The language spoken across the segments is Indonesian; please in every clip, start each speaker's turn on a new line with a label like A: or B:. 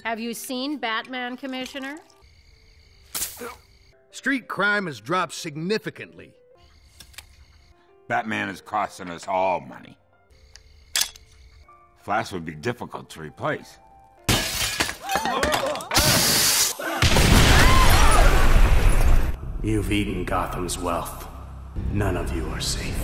A: Have you seen Batman, Commissioner?
B: Street crime has dropped significantly.
C: Batman is costing us all money. Flash would be difficult to replace.
D: You've eaten Gotham's wealth. None of you are safe.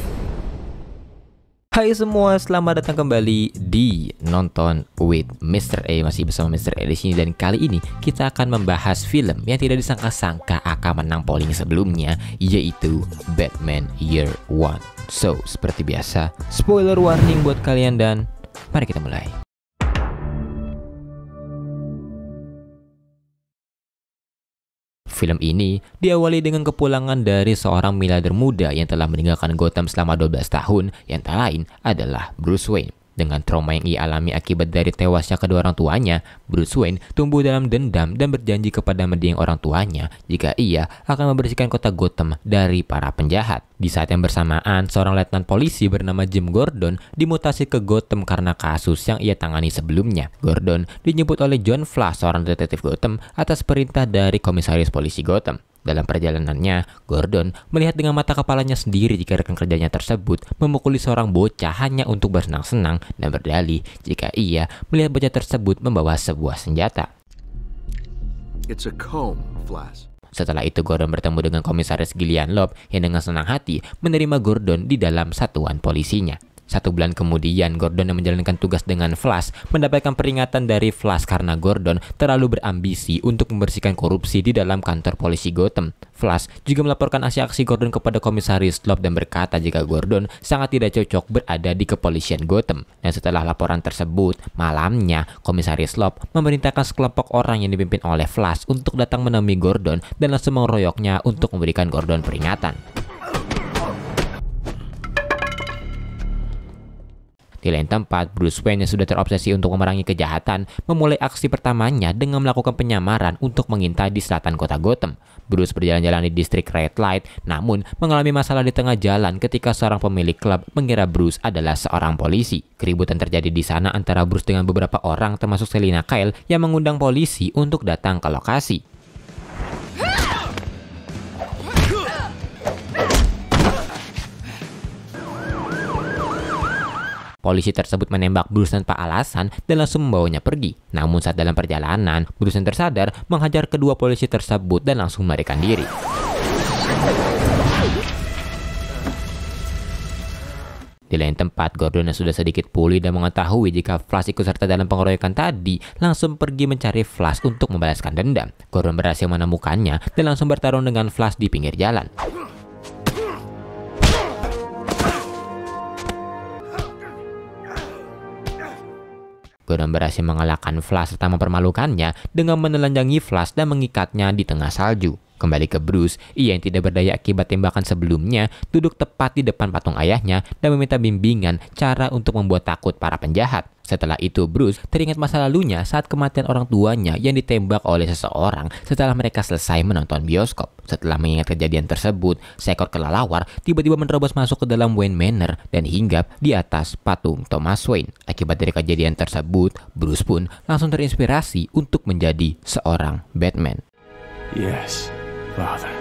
E: Hai semua, selamat datang kembali di Nonton with Mr. A. Masih bersama Mr. A di sini, dan kali ini kita akan membahas film yang tidak disangka-sangka akan menang polling sebelumnya, yaitu Batman Year One. So, seperti biasa, spoiler warning buat kalian dan mari kita mulai. Film ini diawali dengan kepulangan dari seorang miliarder muda yang telah meninggalkan Gotham selama 12 tahun, yang tak lain adalah Bruce Wayne. Dengan trauma yang ia alami akibat dari tewasnya kedua orang tuanya, Bruce Wayne tumbuh dalam dendam dan berjanji kepada mendiang orang tuanya jika ia akan membersihkan kota Gotham dari para penjahat. Di saat yang bersamaan, seorang letnan polisi bernama Jim Gordon dimutasi ke Gotham karena kasus yang ia tangani sebelumnya. Gordon dijemput oleh John Flash, seorang detektif Gotham, atas perintah dari komisaris polisi Gotham. Dalam perjalanannya, Gordon melihat dengan mata kepalanya sendiri jika rekan kerjanya tersebut memukuli seorang bocah hanya untuk bersenang-senang dan berdalih jika ia melihat bocah tersebut membawa sebuah senjata.
B: It's a comb, Flash.
E: Setelah itu, Gordon bertemu dengan komisaris Gillian Loeb yang dengan senang hati menerima Gordon di dalam satuan polisinya. 1 bulan kemudian, Gordon yang menjalankan tugas dengan Flash mendapatkan peringatan dari Flash karena Gordon terlalu berambisi untuk membersihkan korupsi di dalam kantor polisi Gotham. Flash juga melaporkan aksi-aksi Gordon kepada komisaris Loeb dan berkata jika Gordon sangat tidak cocok berada di kepolisian Gotham. Dan setelah laporan tersebut, malamnya komisaris Loeb memerintahkan sekelompok orang yang dipimpin oleh Flash untuk datang menemui Gordon dan langsung mengeroyoknya untuk memberikan Gordon peringatan. Di lain tempat, Bruce Wayne yang sudah terobsesi untuk memerangi kejahatan memulai aksi pertamanya dengan melakukan penyamaran untuk mengintai di selatan kota Gotham. Bruce berjalan-jalan di distrik Red Light, namun mengalami masalah di tengah jalan ketika seorang pemilik klub mengira Bruce adalah seorang polisi. Keributan terjadi di sana antara Bruce dengan beberapa orang termasuk Selina Kyle yang mengundang polisi untuk datang ke lokasi. Polisi tersebut menembak Bruce tanpa alasan dan langsung membawanya pergi. Namun saat dalam perjalanan, Bruce yang tersadar menghajar kedua polisi tersebut dan langsung melarikan diri. Di lain tempat, Gordon yang sudah sedikit pulih dan mengetahui jika Flash ikut serta dalam pengeroyokan tadi, langsung pergi mencari Flash untuk membalaskan dendam. Gordon berhasil menemukannya dan langsung bertarung dengan Flash di pinggir jalan. Gordon berhasil mengalahkan Flash serta mempermalukannya dengan menelanjangi Flash dan mengikatnya di tengah salju. Kembali ke Bruce, ia yang tidak berdaya akibat tembakan sebelumnya duduk tepat di depan patung ayahnya dan meminta bimbingan cara untuk membuat takut para penjahat. Setelah itu, Bruce teringat masa lalunya saat kematian orang tuanya yang ditembak oleh seseorang setelah mereka selesai menonton bioskop. Setelah mengingat kejadian tersebut, seekor kelelawar tiba-tiba menerobos masuk ke dalam Wayne Manor dan hinggap di atas patung Thomas Wayne. Akibat dari kejadian tersebut, Bruce pun langsung terinspirasi untuk menjadi seorang Batman.
D: Yes, Father.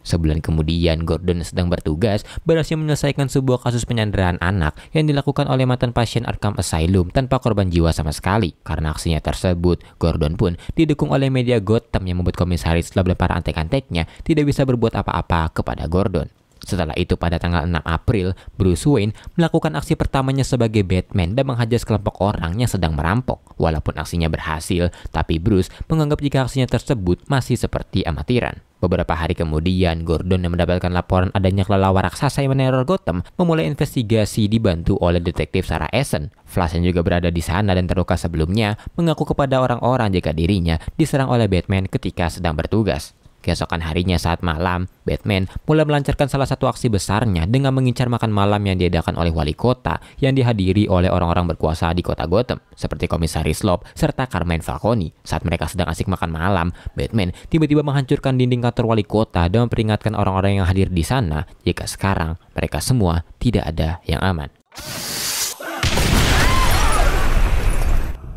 E: Sebulan kemudian, Gordon yang sedang bertugas berhasil menyelesaikan sebuah kasus penyanderaan anak yang dilakukan oleh mantan pasien Arkham Asylum tanpa korban jiwa sama sekali. Karena aksinya tersebut, Gordon pun didukung oleh media Gotham yang membuat komisaris Loeb dan para antek-anteknya tidak bisa berbuat apa-apa kepada Gordon. Setelah itu, pada tanggal 6 April, Bruce Wayne melakukan aksi pertamanya sebagai Batman dan menghajar sekelompok orang yang sedang merampok. Walaupun aksinya berhasil, tapi Bruce menganggap jika aksinya tersebut masih seperti amatiran. Beberapa hari kemudian, Gordon yang mendapatkan laporan adanya kelelawar raksasa yang meneror Gotham memulai investigasi dibantu oleh detektif Sarah Essen. Flash yang juga berada di sana dan terluka sebelumnya mengaku kepada orang-orang jika dirinya diserang oleh Batman ketika sedang bertugas. Keesokan harinya saat malam, Batman mulai melancarkan salah satu aksi besarnya dengan mengincar makan malam yang diadakan oleh wali kota yang dihadiri oleh orang-orang berkuasa di kota Gotham, seperti komisaris Loeb serta Carmine Falcone. Saat mereka sedang asik makan malam, Batman tiba-tiba menghancurkan dinding kantor wali kota dan memperingatkan orang-orang yang hadir di sana jika sekarang mereka semua tidak ada yang aman.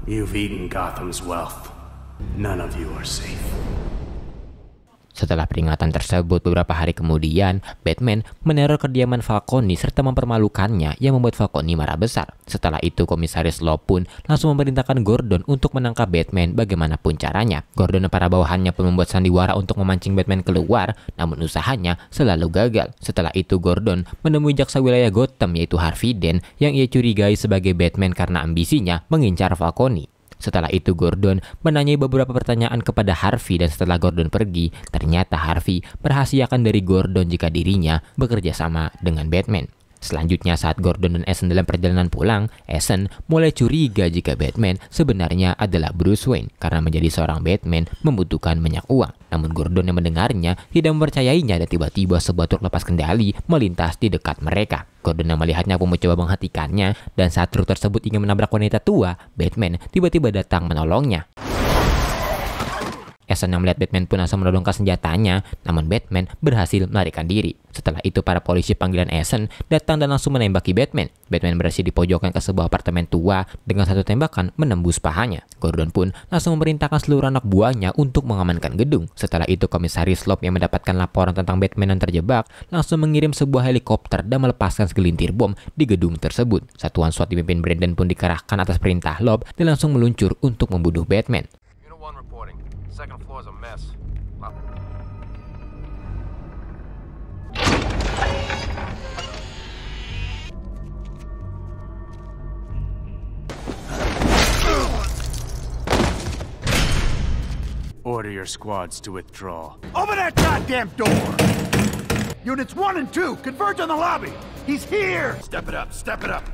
D: You've eaten Gotham's wealth. None of you are safe.
E: Setelah peringatan tersebut, beberapa hari kemudian, Batman meneror kediaman Falcone serta mempermalukannya yang membuat Falcone marah besar. Setelah itu, Komisaris Law pun langsung memerintahkan Gordon untuk menangkap Batman bagaimanapun caranya. Gordon dan para bawahannya pun membuat sandiwara untuk memancing Batman keluar, namun usahanya selalu gagal. Setelah itu, Gordon menemui jaksa wilayah Gotham yaitu Harvey Dent yang ia curigai sebagai Batman karena ambisinya mengincar Falcone. Setelah itu Gordon menanyai beberapa pertanyaan kepada Harvey dan setelah Gordon pergi, ternyata Harvey merahasiakan dari Gordon jika dirinya bekerja sama dengan Batman. Selanjutnya saat Gordon dan Essen dalam perjalanan pulang, Essen mulai curiga jika Batman sebenarnya adalah Bruce Wayne karena menjadi seorang Batman membutuhkan banyak uang. Namun Gordon yang mendengarnya tidak mempercayainya dan tiba-tiba sebuah truk lepas kendali melintas di dekat mereka. Gordon yang melihatnya pun mencoba menghentikannya dan saat truk tersebut ingin menabrak wanita tua, Batman tiba-tiba datang menolongnya. Essen yang melihat Batman pun langsung menodongkan senjatanya, namun Batman berhasil melarikan diri. Setelah itu para polisi panggilan Essen datang dan langsung menembaki Batman. Batman berhasil dipojokkan ke sebuah apartemen tua dengan satu tembakan menembus pahanya. Gordon pun langsung memerintahkan seluruh anak buahnya untuk mengamankan gedung. Setelah itu Komisaris Loeb yang mendapatkan laporan tentang Batman yang terjebak langsung mengirim sebuah helikopter dan melepaskan segelintir bom di gedung tersebut. Satuan SWAT dipimpin Brandon pun dikerahkan atas perintah Loeb dan langsung meluncur untuk membunuh Batman.
B: Second floor's a mess.
D: Order your squads to withdraw.
F: Open that goddamn door! Units 1 and 2, converge on the lobby! He's here! Step it up, step it up!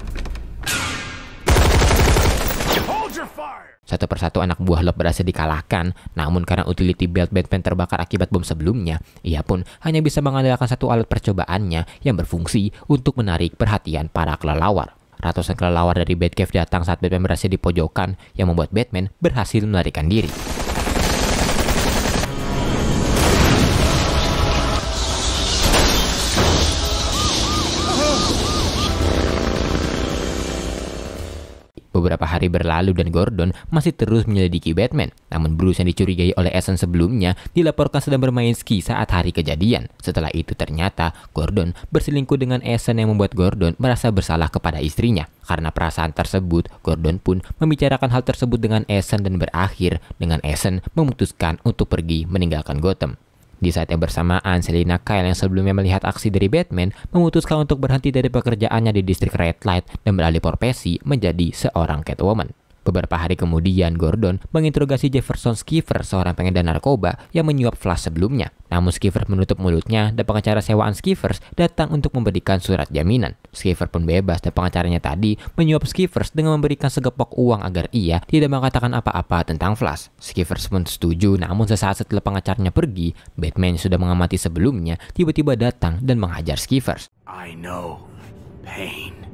F: Hold your fire!
E: Satu persatu anak buah Loeb berhasil dikalahkan, namun karena utility belt Batman terbakar akibat bom sebelumnya, ia pun hanya bisa mengandalkan satu alat percobaannya yang berfungsi untuk menarik perhatian para kelelawar. Ratusan kelelawar dari Batcave datang saat Batman berhasil dipojokkan, yang membuat Batman berhasil melarikan diri. Beberapa hari berlalu dan Gordon masih terus menyelidiki Batman. Namun Bruce yang dicurigai oleh Essen sebelumnya dilaporkan sedang bermain ski saat hari kejadian. Setelah itu ternyata Gordon berselingkuh dengan Essen yang membuat Gordon merasa bersalah kepada istrinya. Karena perasaan tersebut, Gordon pun membicarakan hal tersebut dengan Essen dan berakhir dengan Essen memutuskan untuk pergi meninggalkan Gotham. Di saat yang bersamaan, Selina Kyle yang sebelumnya melihat aksi dari Batman memutuskan untuk berhenti dari pekerjaannya di distrik Red Light dan beralih profesi menjadi seorang Catwoman. Beberapa hari kemudian, Gordon menginterogasi Jefferson Schieffer, seorang pengedar narkoba yang menyuap Flash sebelumnya. Namun Schieffer menutup mulutnya dan pengacara sewaan Schieffer datang untuk memberikan surat jaminan. Schieffer pun bebas dan pengacaranya tadi menyuap Schieffer dengan memberikan segepok uang agar ia tidak mengatakan apa-apa tentang Flash. Schieffer pun setuju, namun sesaat setelah pengacaranya pergi, Batman yang sudah mengamati sebelumnya tiba-tiba datang dan menghajar Schieffer.
D: I know pain.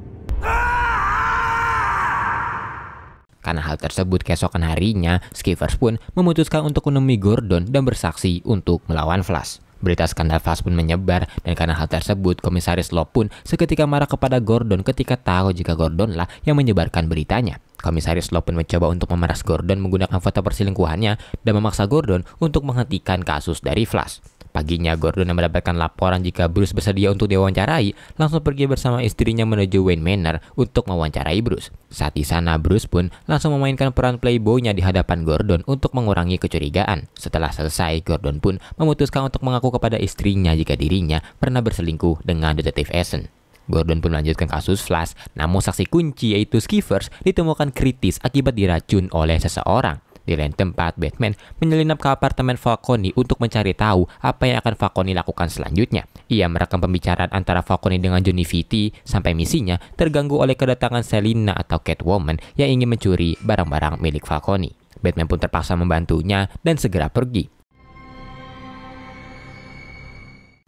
E: Karena hal tersebut, keesokan harinya, Schieffer pun memutuskan untuk menemui Gordon dan bersaksi untuk melawan Flash. Berita skandal Flash pun menyebar, dan karena hal tersebut, Komisaris Loeb pun seketika marah kepada Gordon ketika tahu jika Gordon lah yang menyebarkan beritanya. Komisaris Loeb pun mencoba untuk memeras Gordon menggunakan foto perselingkuhannya dan memaksa Gordon untuk menghentikan kasus dari Flash. Paginya, Gordon yang mendapatkan laporan jika Bruce bersedia untuk diwawancarai, langsung pergi bersama istrinya menuju Wayne Manor untuk mewawancarai Bruce. Saat di sana, Bruce pun langsung memainkan peran playboy-nya di hadapan Gordon untuk mengurangi kecurigaan. Setelah selesai, Gordon pun memutuskan untuk mengaku kepada istrinya jika dirinya pernah berselingkuh dengan detektif Essen. Gordon pun melanjutkan kasus Flash, namun saksi kunci yaitu Schieffer ditemukan kritis akibat diracun oleh seseorang. Di lain tempat, Batman menyelinap ke apartemen Falcone untuk mencari tahu apa yang akan Falcone lakukan selanjutnya. Ia merekam pembicaraan antara Falcone dengan Johnny Vitti sampai misinya terganggu oleh kedatangan Selina atau Catwoman yang ingin mencuri barang-barang milik Falcone. Batman pun terpaksa membantunya dan segera pergi.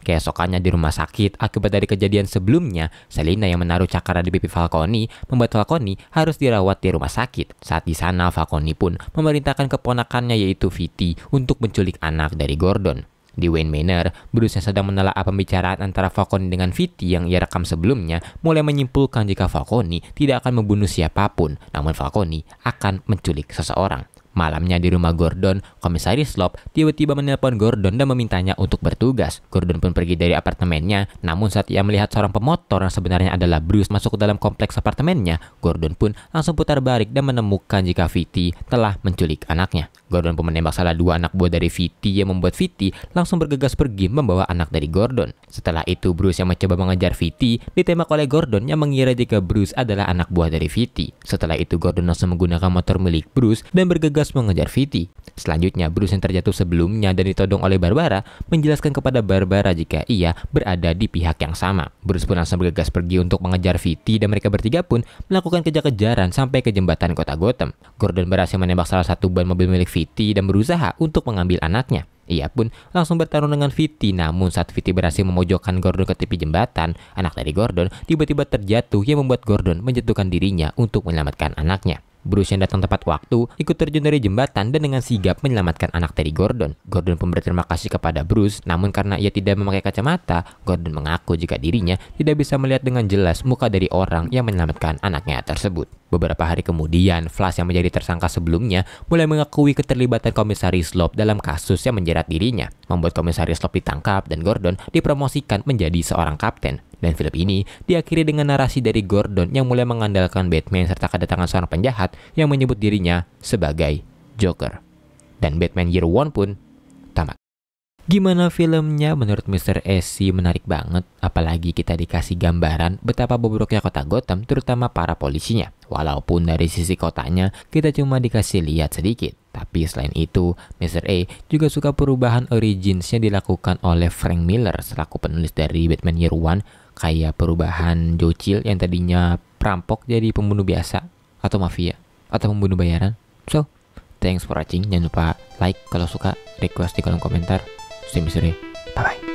E: Keesokannya di rumah sakit, akibat dari kejadian sebelumnya, Selina yang menaruh cakra di pipi Falcone membuat Falcone harus dirawat di rumah sakit. Saat di sana, Falcone pun memerintahkan keponakannya yaitu Vitti untuk menculik anak dari Gordon. Di Wayne Manor, Bruce yang sedang menelaah pembicaraan antara Falcone dengan Vitti yang ia rekam sebelumnya mulai menyimpulkan jika Falcone tidak akan membunuh siapapun, namun Falcone akan menculik seseorang. Malamnya di rumah Gordon, Komisaris Loeb tiba-tiba menelpon Gordon dan memintanya untuk bertugas. Gordon pun pergi dari apartemennya, namun saat ia melihat seorang pemotor yang sebenarnya adalah Bruce masuk ke dalam kompleks apartemennya, Gordon pun langsung putar balik dan menemukan jika Vitti telah menculik anaknya. Gordon pun menembak salah dua anak buah dari Vitti yang membuat Vitti langsung bergegas pergi membawa anak dari Gordon. Setelah itu Bruce yang mencoba mengejar Vitti ditembak oleh Gordon yang mengira jika Bruce adalah anak buah dari Vitti. Setelah itu Gordon langsung menggunakan motor milik Bruce dan bergegas mengejar Vitti. Selanjutnya Bruce yang terjatuh sebelumnya dan ditodong oleh Barbara menjelaskan kepada Barbara jika ia berada di pihak yang sama. Bruce pun langsung bergegas pergi untuk mengejar Vitti dan mereka bertiga pun melakukan kejar-kejaran sampai ke jembatan kota Gotham. Gordon berhasil menembak salah satu ban mobil milik Vitti dan berusaha untuk mengambil anaknya. Ia pun langsung bertarung dengan Vitti, namun saat Vitti berhasil memojokkan Gordon ke tepi jembatan, anak dari Gordon tiba-tiba terjatuh yang membuat Gordon menjatuhkan dirinya untuk menyelamatkan anaknya. Bruce yang datang tepat waktu ikut terjun dari jembatan dan dengan sigap menyelamatkan anak dari Gordon. Gordon pun berterima kasih kepada Bruce, namun karena ia tidak memakai kacamata, Gordon mengaku jika dirinya tidak bisa melihat dengan jelas muka dari orang yang menyelamatkan anaknya tersebut. Beberapa hari kemudian, Flash yang menjadi tersangka sebelumnya mulai mengakui keterlibatan Komisaris Loeb dalam kasus yang menjerat dirinya, membuat Komisaris Loeb ditangkap dan Gordon dipromosikan menjadi seorang kapten. Dan film ini diakhiri dengan narasi dari Gordon yang mulai mengandalkan Batman serta kedatangan seorang penjahat yang menyebut dirinya sebagai Joker. Dan Batman Year One pun tamat. Gimana filmnya? Menurut Mr. S sih menarik banget, apalagi kita dikasih gambaran betapa bobroknya kota Gotham, terutama para polisinya. Walaupun dari sisi kotanya kita cuma dikasih lihat sedikit, tapi selain itu Mr. A juga suka perubahan origins yang dilakukan oleh Frank Miller selaku penulis dari Batman Year One, kayak perubahan Joe Chill yang tadinya perampok jadi pembunuh biasa atau mafia atau pembunuh bayaran. So, thanks for watching. Jangan lupa like kalau suka, request di kolom komentar. See you, Mr. A. Bye-bye.